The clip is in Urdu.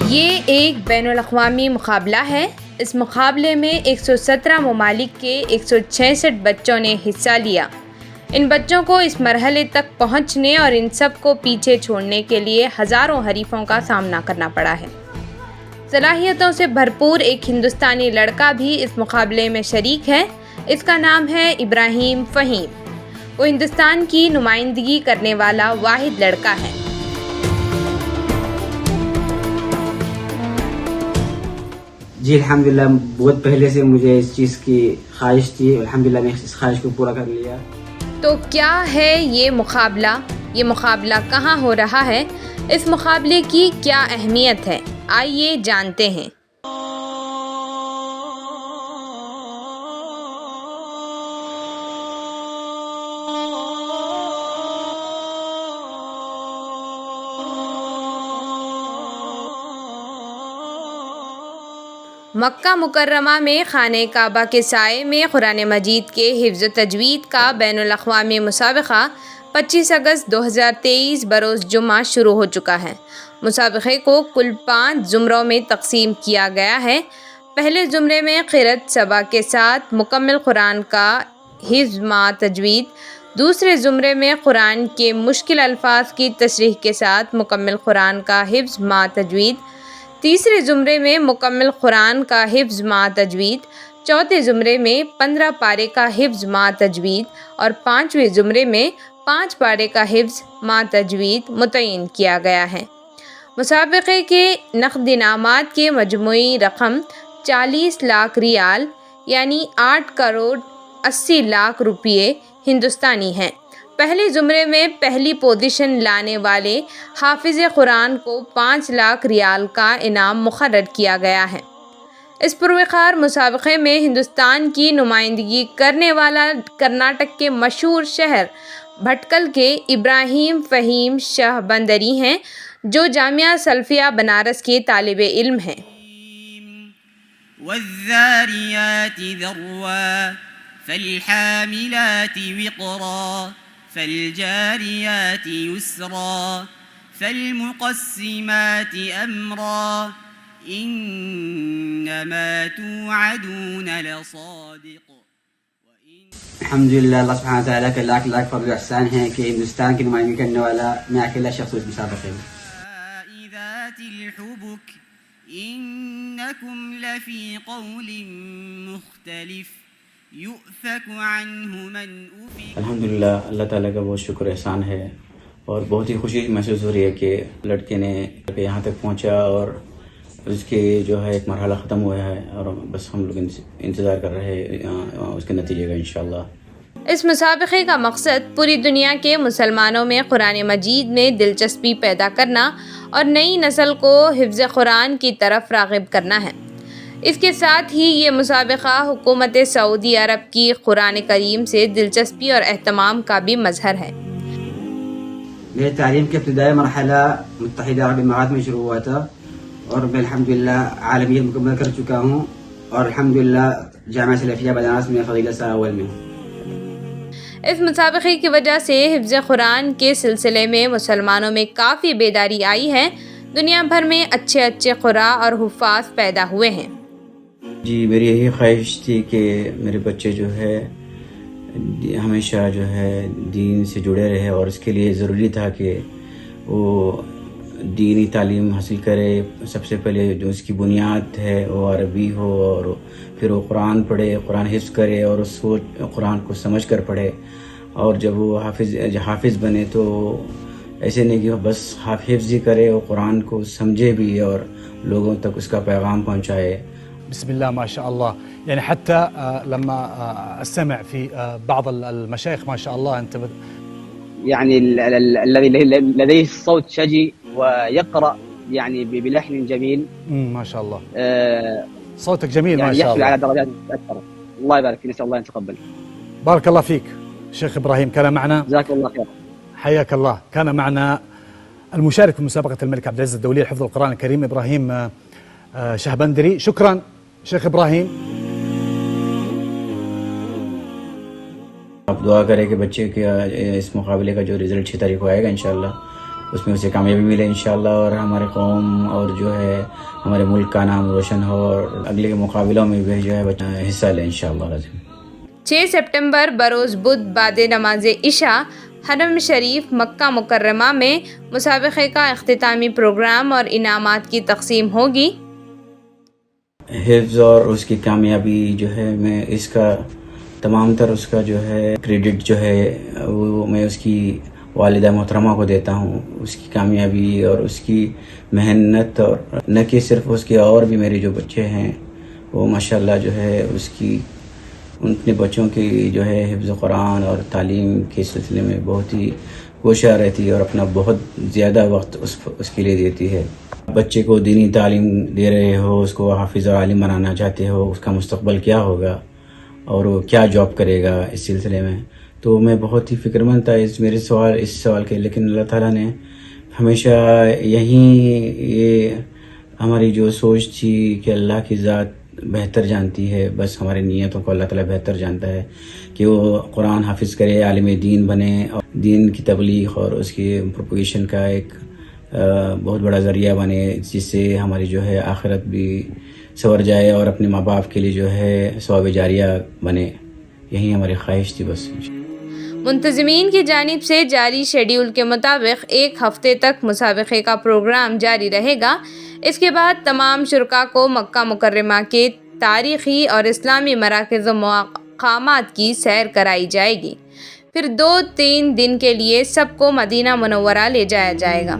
یہ ایک بین الاقوامی مقابلہ ہے۔ اس مقابلے میں 117 ممالک کے 166 بچوں نے حصہ لیا۔ ان بچوں کو اس مرحلے تک پہنچنے اور ان سب کو پیچھے چھوڑنے کے لیے ہزاروں حریفوں کا سامنا کرنا پڑا ہے۔ صلاحیتوں سے بھرپور ایک ہندوستانی لڑکا بھی اس مقابلے میں شریک ہے۔ اس کا نام ہے ابراہیم فہیم۔ وہ ہندوستان کی نمائندگی کرنے والا واحد لڑکا ہے۔ جی الحمدللہ، بہت پہلے سے مجھے اس چیز کی خواہش تھی، الحمدللہ میں اس خواہش کو پورا کر لیا۔ تو کیا ہے یہ مقابلہ کہاں ہو رہا ہے؟ اس مقابلے کی کیا اہمیت ہے؟ آئیے جانتے ہیں۔ مکہ مکرمہ میں خانہ کعبہ کے سائے میں قرآن مجید کے حفظ و تجوید کا بین الاقوامی مسابقہ 25 اگست 2023 بروز جمعہ شروع ہو چکا ہے۔ مسابقے کو کل 5 زمروں میں تقسیم کیا گیا ہے۔ پہلے زمرے میں قرأت سبع کے ساتھ مکمل قرآن کا حفظ مع تجوید، دوسرے زمرے میں قرآن کے مشکل الفاظ کی تشریح کے ساتھ مکمل قرآن کا حفظ مع تجوید، تیسرے زمرے میں مکمل قرآن کا حفظ مع تجوید، چوتھے زمرے میں 15 پارے کا حفظ مع تجوید اور 5ویں زمرے میں 5 پارے کا حفظ مع تجوید متعین کیا گیا ہے۔ مسابقے کے نقد انعامات کی مجموعی رقم 40 لاکھ ریال یعنی 8 کروڑ 80 لاکھ روپے ہندوستانی ہیں۔ پہلے زمرے میں پہلی پوزیشن لانے والے حافظ قرآن کو 5 لاکھ ریال کا انعام مقرر کیا گیا ہے۔ اس پروقار مسابقے میں ہندوستان کی نمائندگی کرنے والا کرناٹک کے مشہور شہر بھٹکل کے ابراہیم فہیم شہبندری ہیں، جو جامعہ سلفیہ بنارس کے طالب علم ہیں۔ والذاریات ذروا فالحاملات وقرا فالجاریات یسرا فالمقسمات امرا انما توعدون لصادق۔ الحمدللہ، اللہ سبحانہ تعالیٰ کا لاکھ لاکھ فضل و احسان ہے کہ ہندوستان کی نمائندگی کرنے والا میں اکیلا شخص اس مسابقے میں۔ ذات الحبک انکم لفی قول مختلف یؤفک عنہ من افک۔ الحمدللہ، اللہ تعالیٰ کا بہت شکر احسان ہے اور بہت ہی خوشی محسوس ہو رہی ہے کہ لڑکے نے یہاں تک پہنچا اور اس کے جو ہے ایک مرحلہ ختم ہوا ہے اور بس ہم لوگ انتظار کر رہے ہیں اس کے نتیجے کا انشاءاللہ۔ اس مسابقے کا مقصد پوری دنیا کے مسلمانوں میں قرآن مجید میں دلچسپی پیدا کرنا اور نئی نسل کو حفظ قرآن کی طرف راغب کرنا ہے۔ اس کے ساتھ ہی یہ مسابقہ حکومت سعودی عرب کی قرآن کریم سے دلچسپی اور اہتمام کا بھی مظہر ہے۔ میری تعلیم کے ابتدائی مرحلہ متحدہ عرب امارات میں شروع ہوا تھا اور میں الحمدللہ عالمیت مکمل کر چکا ہوں اور الحمدللہ جامعہ سلفیہ بنارس میں فضیلت سال اول میں ہوں۔ اس مسابقے کی وجہ سے حفظ قرآن کے سلسلے میں مسلمانوں میں کافی بیداری آئی ہے۔ دنیا بھر میں اچھے قراء اور حفاظ پیدا ہوئے ہیں۔ جی میری یہی خواہش تھی کہ میرے بچے جو ہے ہمیشہ جو ہے دین سے جڑے رہے اور اس کے لیے ضروری تھا کہ وہ دینی تعلیم حاصل کرے۔ سب سے پہلے جو اس کی بنیاد ہے وہ عربی ہو اور پھر وہ قرآن پڑھے، قرآن حفظ کرے اور اس کو قرآن کو سمجھ کر پڑھے، اور جب وہ حافظ بنے تو ایسے نہیں کہ وہ بس حفظ ہی کرے، وہ قرآن کو سمجھے بھی اور لوگوں تک اس کا پیغام پہنچائے۔ بسم الله ما شاء الله، يعني حتى لما استمع في بعض المشايخ ما شاء الله انت يعني الذي لديه صوت شجي ويقرأ يعني بلحن جميل ما شاء الله، صوتك جميل ما يعني شاء يحصل الله، على درجات أكثر. الله يبارك فيك، نسأل الله أن يتقبل. بارك الله فيك شيخ إبراهيم، كان معنا، جزاك الله خير، حياك الله. كان معنا المشارك في مسابقة الملك عبد العزيز الدولية لحفظ القرآن الكريم إبراهيم شهبندري. شكرا شیخ ابراہیم۔ آپ دعا کریں کہ بچے کے اس مقابلے کا جو رزلٹ اچھی طریقے آئے گا انشاءاللہ، اس میں اسے کامیابی ملے انشاءاللہ، اور ہمارے قوم اور جو ہے ہمارے ملک کا نام روشن ہو، اور اگلے مقابلوں میں بھی جو ہے حصہ لیں انشاءاللہ لازم۔ 6 سپٹمبر بروز بدھ بعد نماز عشاء حرم شریف مکہ مکرمہ میں مسابقے کا اختتامی پروگرام اور انعامات کی تقسیم ہوگی۔ حفظ اور اس کی کامیابی جو ہے میں اس کا تمام تر اس کا جو ہے کریڈٹ جو ہے وہ میں اس کی والدہ محترمہ کو دیتا ہوں، اس کی کامیابی اور اس کی محنت، اور نہ کہ صرف اس کے، اور بھی میرے جو بچے ہیں وہ ماشاءاللہ جو ہے اس کی اپنے بچوں کی جو ہے حفظ قرآن اور تعلیم کے سلسلے میں بہت ہی کوشاں رہتی ہے اور اپنا بہت زیادہ وقت اس کے لیے دیتی ہے۔ بچے کو دینی تعلیم دے رہے ہو، اس کو حافظ اور عالم بنانا چاہتے ہو، اس کا مستقبل کیا ہوگا اور وہ کیا جاب کرے گا اس سلسلے میں، تو میں بہت ہی فکر مند تھا اس سوال کے، لیکن اللہ تعالیٰ نے ہمیشہ یہ ہماری جو سوچ تھی کہ اللہ کی ذات بہتر جانتی ہے، بس ہماری نیتوں کو اللہ تعالیٰ بہتر جانتا ہے کہ وہ قرآن حافظ کرے، عالم دین بنے، اور دین کی تبلیغ اور اس کی پروپیگیشن کا ایک بہت بڑا ذریعہ بنے، جس سے ہماری جو ہے آخرت بھی سنور جائے اور اپنے ماں باپ کے لیے جو ہے ثواب جاریہ بنے۔ یہی ہماری خواہش تھی بس۔ منتظمین کی جانب سے جاری شیڈیول کے مطابق 1 ہفتے تک مسابقے کا پروگرام جاری رہے گا۔ اس کے بعد تمام شرکاء کو مکہ مکرمہ کے تاریخی اور اسلامی مراکز و مقامات کی سیر کرائی جائے گی، پھر 2-3 دن کے لیے سب کو مدینہ منورہ لے جایا جائے گا۔